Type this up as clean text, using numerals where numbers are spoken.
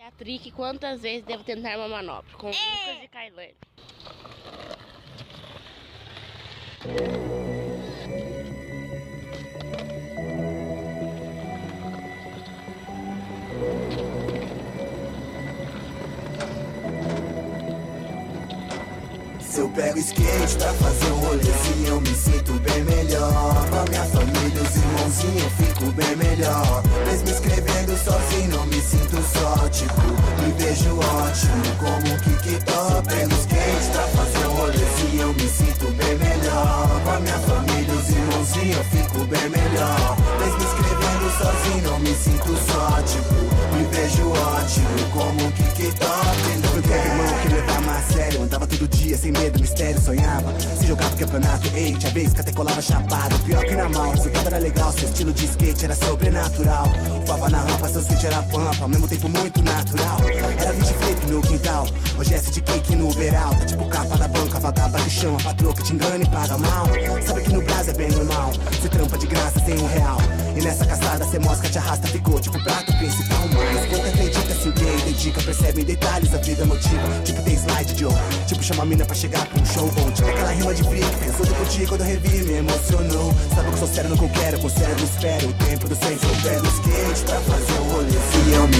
Patrick, quantas vezes devo tentar uma manobra? Com Lucas e Kailane. Se eu pego skate pra fazer um rolezinho, eu me sinto bem melhor. Com a minha família, os irmãozinhos, eu fico bem melhor. Mesmo escrevendo sozinho, não me sinto só, tipo, me vejo ótimo como um kick-top. Pego skate pra fazer um rolezinho, eu me sinto bem melhor. Com a minha família, os irmãozinhos, eu fico bem melhor. Mesmo escrevendo sozinho, não me sinto só, tipo, me vejo ótimo como um kick-top. Eu tenho irmão que levava a sério, andava todo dia sem medo, mistério, sonhava. Se jogava campeonato, ei, tinha vez que até colava chapado. Pior que na mão, o resultado era legal, seu estilo de skate era sobrenatural. Voava na rampa, seu skate era pampa, ao mesmo tempo muito natural. Era 20 flip no quintal, hoje é de cake no Uberal. Tá tipo capa da banca, vagaba que chama, patroa que te engana e paga mal. Sabe que no Brasil é bem normal, cê trampa de graça sem R$1. E nessa caçada cê mosca, te arrasta, ficou tipo prato principal. Mas quando acredita, se o gay dedica, percebe em detalhes a vida motiva. Tipo tem slide, Joe, tipo chama a mina pra chegar pra um show bom. Tipo aquela rima de briga, pensou de contigo quando eu revi, me emocionou. Sabe que eu sou sério no que eu quero, com o cérebro espero o tempo do sempre. Eu pego skate pra fazer um rolê, se eu me